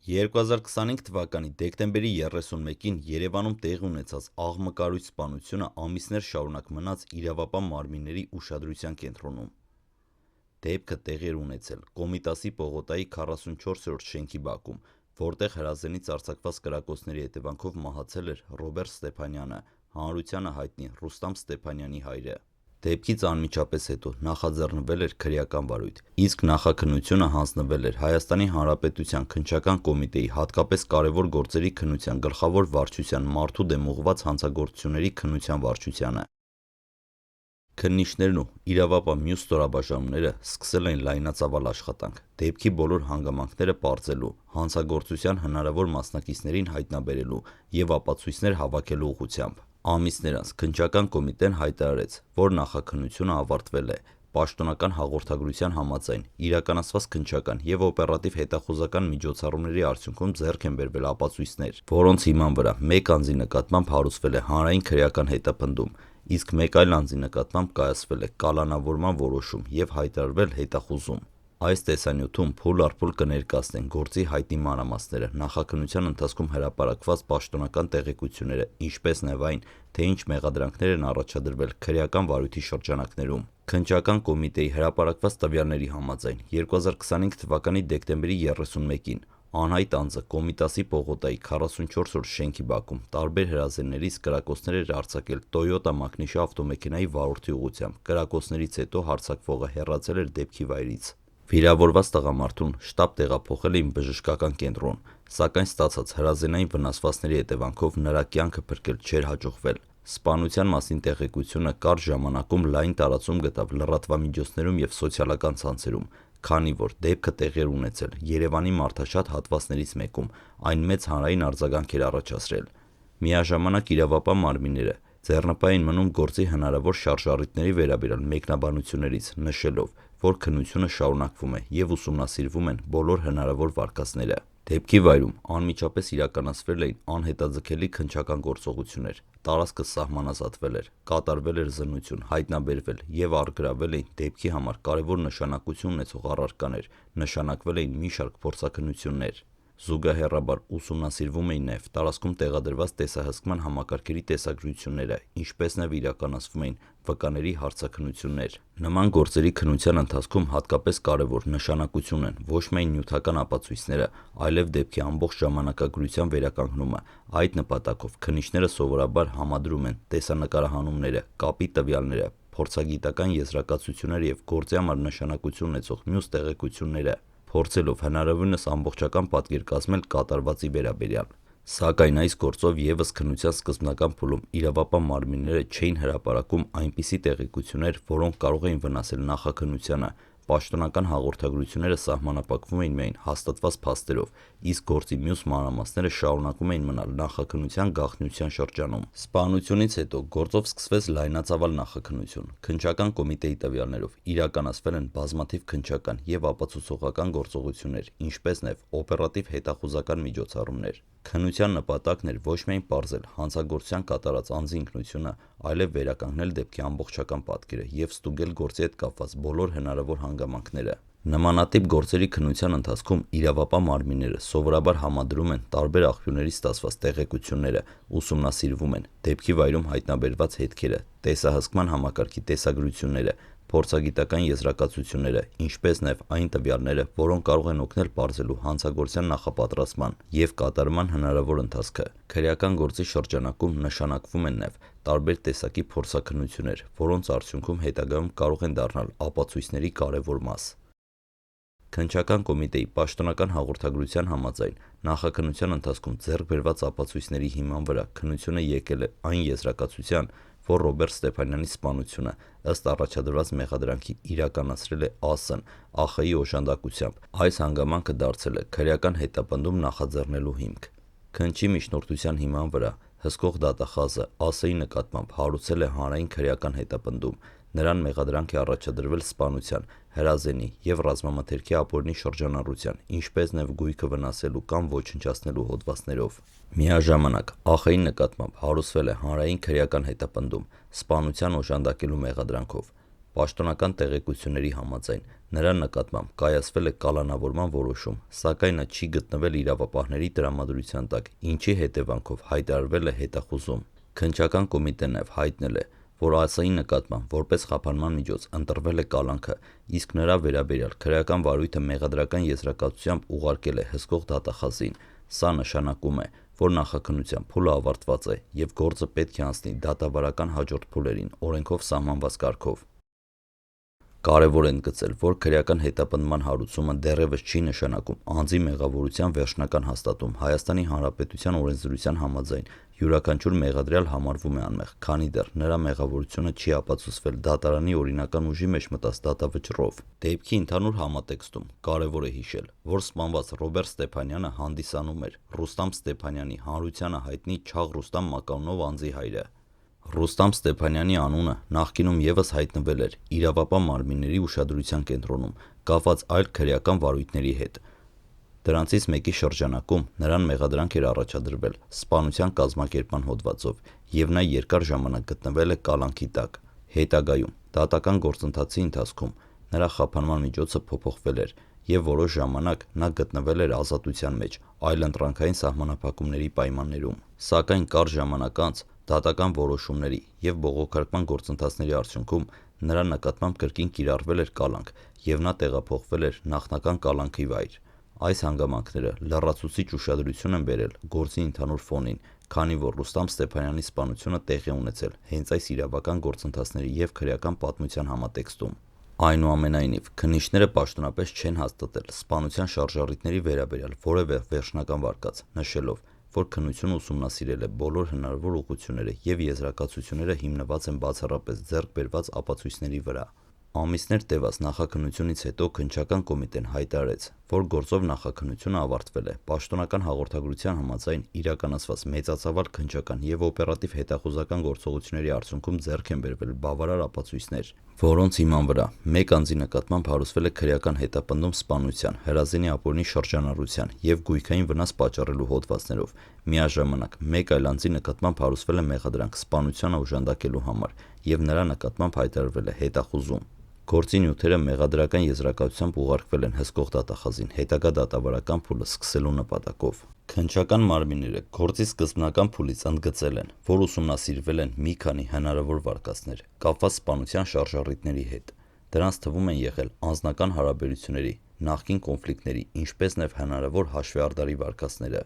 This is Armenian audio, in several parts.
2025 թվականի դեկտեմբերի 31-ին Երևանում տեղի ունեցած աղմկարույց սպանությունը ամիսներ շարունակ մնաց իրավապահ մարմինների ուշադրության կենտրոնում։ Դեպքը տեղի էր ունեցել Կոմիտասի պողոտայի 44-րդ շենքի բակում, որտեղ հրազենից արձակված կրակոցների հետևանքով մահացել էր Ռոբերտ Ստեփանյանը, հանրությանը հայտնի Ռուստամ Ստեփանյանի հայրը։ Դեպքից անմիջապես հետո նախաձեռնվել էր քրեական վարույթ, իսկ նախաքննությունը հանձնվել էր Հայաստանի Հանրապետության քննչական կոմիտեի հատկապես կարևոր գործերի քննության գլխավոր վարչության մարդու դեմ ուղղված հանցագործությունների քննության վարչությանը։ Քննիչներն ու իրավապահ մյուս ստորաբաժանումները սկսել էին լայնածավալ աշխատանք, դեպքի բոլոր հանգամանքները պարզելու, հանցագործության հնարավոր մասնակիցներին հայտնաբերելու և ապացույցներ հավաքելու ուղղությամբ։ Ամիսներ անց քննչական կոմիտեն հայտարարեց, որ նախաքննությունը ավարտվել է։ Պաշտոնական հաղորդագրության համաձայն իրականացված քննչական և օպերատիվ հետախուզական միջոցառումների արդյունքում ձեռք են բերվել ապացույցներ, որոնց հիման վրա մեկ անձի նկատմամբ հարուցվել է հանրային քրեական հետապնդում, իսկ մեկ այլ անձի նկատմամբ կայացվել է կալանավորման որոշում և հայտարարվել հետախուզում։ Այս տեսանյութում փուլ առ փուլ կներկայացնենք գործի հայտնի մանրամասները, նախաքննության ընթացքում հրապարակված պաշտոնական տեղեկությունները, ինչպես նաև այն, թե ինչ մեղադրանքներ են առաջադրվել քրեական վարույթի շրջանակներում։ Քննչական կոմիտեի հրապարակված տվյալների համաձայն 2025 թվականի դեկտեմբերի 31-ին անհայտ անձը Կոմիտասի պողոտայի 44-րդ շենքի բակում տարբեր հրազեններից կրակոցներ էր արձակել Toyota մակնիշի ավտոմեքենայի վարորդի ուղղությամբ։ Կրակոցներից հետո հարձակվողը հեռացել էր դեպքի վայրից։ Վիրավորված տղամարդուն շտապ տեղափոխել էին բժշկական կենտրոն, սակայն ստացած հրազենային վնասվածքների հետևանքով նրա կյանքը փրկել չէր հաջողվել։ Սպանության մասին տեղեկությունը կարճ ժամանակում լայն տարածում գտավ լրատվամիջոցներում և սոցիալական ցանցերում, քանի որ դեպքը տեղի էր ունեցել Երևանի մարդաշատ հատվածներից մեկում, այն մեծ հանրային արձագանք էր առաջացրել։ Միաժամանակ իրավապահ մարմինները ձեռնպահ էին մնում գործի հնարավոր շարժառիթների վերաբերյալ մեկնաբանություններից, նշելով, որ քննությունը շարունակվում է և ուսումնասիրվում են բոլոր հնարավոր վարկածները։ Դեպքի վայրում անմիջապես իրականացվել էին անհետաձգելի քննչական գործողություններ, տարածքը սահմանազատվել էր, կատարվել էր զննություն, հայտնաբերվել և առգրավել էին դեպքի համար կարևոր նշանակություն ունեցող առարկաներ, նշանակվել էին մի շարք փորձաքննություններ։ Զուգահեռաբար ուսումնասիրվում էին նաև տարածքում տեղադրված տեսահսկման համակարգերի տեսագրությունները, ինչպես նաև իրականացվում էին վկաների հարցաքննություններ։ Նման գործերի քննության ընթացքում հատկապես կարևոր նշանակություն ունեն ոչ միայն նյութական ապացույցները, այլև դեպքի ամբողջ ժամանակագրության վերականգնումը։ Այդ նպատակով քննիչները սովորաբար համադրում են տեսանկարահանումները, կապի տվյալները, փորձագիտական եզրակացությունները և գործի համար նշանակություն ունեցող մյուս տեղեկությունները, փորձելով հնարավորինս ամբողջական պատկեր կազմել կատարվածի վերաբերյալ։ Սակայն այս գործով ևս քննության սկզբնական փուլում իրավապահ մարմինները չէին հրապարակում այնպիսի տեղեկություններ, որոնք կարող էին վնասել նախաքննությանը։ Պաշտոնական հաղորդագրությունները սահմանափակվում էին միայն հաստատված փաստերով, իսկ գործի մյուս մանրամասները շարունակում էին մնալ նախաքննության գաղտնիության շրջանում։ Սպանությունից հետո գործով սկսվեց լայնածավալ նախաքննություն։ Քննչական կոմիտեի տվյալներով իրականացվել են բազմաթիվ քննչական և ապացուցողական գործողություններ, ինչպես նաև օպերատիվ հետախուզական միջոցառումներ։ Քննության նպատակն էր ոչ միայն պարզել հանցագործության կատարած անձի ինքնությունը, այլև վերականգնել դեպքի ամբողջական պատկերը և ստուգել գործի հետ կապված բոլոր հնարավոր հանգամանքները։ Նմանատիպ գործերի քննության ընթացքում իրավապահ մարմինները սովորաբար համադրում են տարբեր աղբյուրներից ստացված տեղեկությունները, ուսումնասիրվում են դեպքի վայրում հայտնաբերված հետքերը, տեսահսկման համակարգի տեսագրությունները, փորձագիտական եզրակացությունները, ինչպես նաև այն տվյալները, որոնք կարող են օգնել պարզելու հանցագործության նախապատրաստման և կատարման հնարավոր ընթացքը։ Քրեական գործի շրջանակում նշանակվում են նաև տարբեր տեսակի փորձաքննություններ, որոնց արդյունքում հետագայում կարող են դառնալ ապացույցների կարևոր մաս։ Քննչական կոմիտեի պաշտոնական հաղորդագրության համաձայն նախաքննության ընթացքում ձեռք բերված ապացույցների հիման վրա քննությունը եկել է այն եզրակացության, որ Ռոբերտ Ստեփանյանի սպանությունը ըստ առաջադրված մեղադրանքի իրականացրել է ԱՍ-ն ԱԽ-ի օժանդակությամբ։ Այս հանգամանքը դարձել է քրեական հետապնդում նախաձեռնելու հիմք։ Քննչի միջնորդության հիման վրա հսկող դատախազը ԱՍ-ի նկատմամբ հարուցել է հանրային քրեական հետապնդում։ Նրան մեղադրանք է առաջադրվել սպանության, հրազենի և ռազմամթերքի ապօրինի շրջանառության, ինչպես նաև գույքը վնասելու կամ ոչնչացնելու հոդվածներով։ Միաժամանակ ԱԽ-ի նկատմամբ հարուցվել է հանրային քրեական հետապնդում սպանության օժանդակելու մեղադրանքով։ Պաշտոնական տեղեկությունների համաձայն նրա նկատմամբ կայացվել է կալանավորման որոշում, սակայն նա չի գտնվել իրավապահների տրամադրության տակ, ինչի հետևանքով հայտարարվել է հետախուզում։ Քննչական կոմիտեն նաև հայտնել է, որ ասայի նկատմամբ որպես խափանման միջոց ընտրվել է կալանքը, իսկ նրա վերաբերյալ քրեական վարույթը մեղադրական եզրակացությամբ ուղարկել է հսկող դատախազին։ Սա նշանակում է, որ նախաքննության փուլը ավարտված է և գործը պետք է անցնի դատավարական հաջորդ փուլերին օրենքով սահմանված կարգով։ Կարևոր է ընդգծել, որ քրեական հետապնդման հարուցումը դեռևս չի նշանակում անձի մեղավորության վերջնական հաստատում։ Հայաստանի Հանրապետության օրենսդրության համաձայն յուրաքանչյուր մեղադրյալ համարվում է անմեղ, քանի դեռ նրա մեղավորությունը չի ապացուցվել դատարանի օրինական ուժի մեջ մտած դատավճռով։ Դեպքի ընդհանուր համատեքստում կարևոր է հիշել, որ սպանված Ռոբերտ Ստեփանյանը հանդիսանում էր Ռուստամ Ստեփանյանի հանրությանը հայտնի Չաղ Ռուստամ մականունով անձի հայրը։ Ռուստամ Ստեփանյանի անունը նախկինում ևս հայտնվել էր իրավապահ մարմինների ուշադրության կենտրոնում, կապված այլ քրեական վարույթների հետ։ Դրանցից մեկի շրջանակում նրան մեղադրանք էր առաջադրվել սպանության կազմակերպման հոդվածով, և նա երկար ժամանակ գտնվել է կալանքի տակ։ Հետագայում դատական գործընթացի ընթացքում նրա խափանման միջոցը փոփոխվել էր, և որոշ ժամանակ նա գտնվել էր ազատության մեջ այլընտրանքային սահմանափակումների պայմաններում։ Սակայն կարճ ժամանակ անց դատական որոշումների և բողոքարկման գործընթացների արդյունքում նրա նկատմամբ կրկին կիրառվել էր կալանք, և նա տեղափոխվել էր նախնական կալանքի վայր։ Այս հանգամանքները լրացուցիչ ուշադրություն են բերել գործի ընդհանուր ֆոնին, քանի որ Ռուստամ Ստեփանյանի սպանությունը տեղի է ունեցել հենց այս իրավական գործընթացների և քրեական պատմության համատեքստում։ Այնուամենայնիվ, քննիչները պաշտոնապես չեն հաստատել սպանության շարժառիթների վերաբերյալ որևէ վերջնական վարկած, նշելով, որ քննությունը ուսումնասիրել է բոլոր հնարավոր ուղղությունները և եզրակացությունները հիմնված են բացառապես ձեռք բերված ապացույցների վրա։ Ամիսներ տևած նախաքննությունից հետո քննչական կոմիտեն հայտարարեց, որ գործով նախաքննությունը ավարտվել է։ Պաշտոնական հաղորդագրության համաձայն իրականացված մեծածավալ քննչական և օպերատիվ հետախուզական գործողությունների արդյունքում ձեռք են բերվել բավարար ապացույցներ, որոնց հիման վրա մեկ անձի նկատմամբ հարուցվել է քրեական հետապնդում սպանության, հրազենի ապօրինի շրջանառության և գույքային վնաս պատճառելու հոդվածներով։ Միաժամանակ մեկ այլ անձի նկատմամբ հարուցվել է մեղադրանք սպանությանը օժանդակելու համար, և նրա նկատմամբ հայտարարվել է հետախուզում։ Գործի նյութերը մեղադրական եզրակացությամբ ուղարկվել են հսկող դատախազին հետագա դատավարական փուլը սկսելու նպատակով։ Քննչական մարմինները գործի սկզբնական փուլից ընդգծել են, որ ուսումնասիրվել են մի քանի հնարավոր վարկածներ կապված սպանության շարժառիթների հետ։ Դրանց թվում են եղել անձնական հարաբերությունների, նախկին կոնֆլիկտների, ինչպես նաև հնարավոր հաշվեհարդարի վարկածները։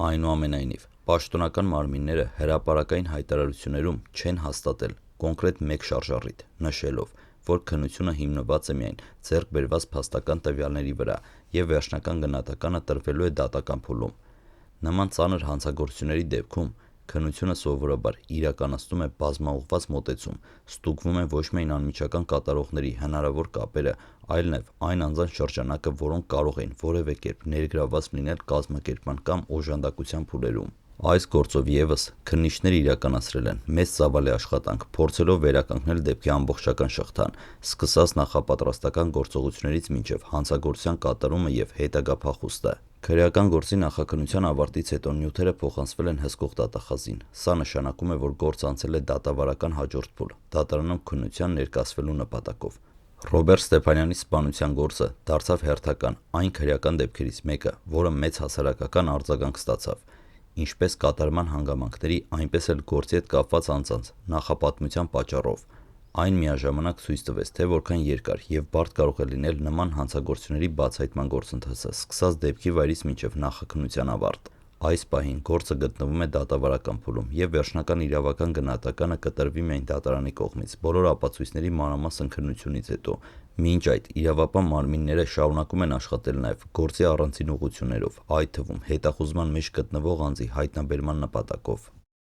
Այնուամենայնիվ, պաշտոնական մարմինները հրապարակային հայտարարություններում չեն հաստատել կոնկրետ մեկ շարժառիթ, նշելով, որ քննությունը հիմնված է միայն ձեռք բերված փաստական տվյալների վրա և վերջնական գնահատականը տրվելու է դատական փուլում։ Նման ծանր հանցագործությունների դեպքում քննությունը սովորաբար իրականացնում է բազմաուղղված մոտեցում, ստուգվում է ոչ միայն անմիջական կատարողների հնարավոր կապերը, այլ նաև այն անձանց շրջանակը, որոնք կարող էին որևէ կերպ ներգրավված լինել կազմակերպման կամ օժանդակության փուլերում։ Այս գործով ևս քննիչները իրականացրել են մեծ ծավալի աշխատանք, փորձելով վերականգնել դեպքի ամբողջական շղթան, սկսած նախապատրաստական գործողություններից մինչև հանցագործության կատարումը և հետագա փախուստը։ Քրեական գործի նախաքննության ավարտից հետո նյութերը փոխանցվել են հսկող դատախազին։ Սա նշանակում է, որ գործը անցել է դատավարական հաջորդ փուլ, դատարանում քննության ներկայացվելու նպատակով։ Ռոբերտ Ստեփանյանի սպանության գործը դարձավ հերթական այն քրեական դեպքերից մեկը, որը մեծ հասարակական արձագանք ստացավ, ինչպես կատարման հանգամանքների, այնպես էլ գործի հետ կապված անձանց նախապատմության պատճառով։ Այն միաժամանակ ցույց տվեց, թե որքան երկար և բարդ կարող է լինել նման հանցագործությունների բացահայտման գործընթացը, սկսած դեպքի վայրից մինչև նախաքննության ավարտ։ Այս պահին գործը գտնվում է դատավարական փուլում, և վերջնական իրավական գնահատականը կտրվի միայն դատարանի կողմից բոլոր ապացույցների մանրամասն քննությունից հետո։ Մինչ այդ իրավապահ մարմինները շարունակում են աշխատել նաև գործի առանձին ուղղություններով, այդ թվում հետախուզման մեջ գտնվող անձի հայտնաբերման նպատակով։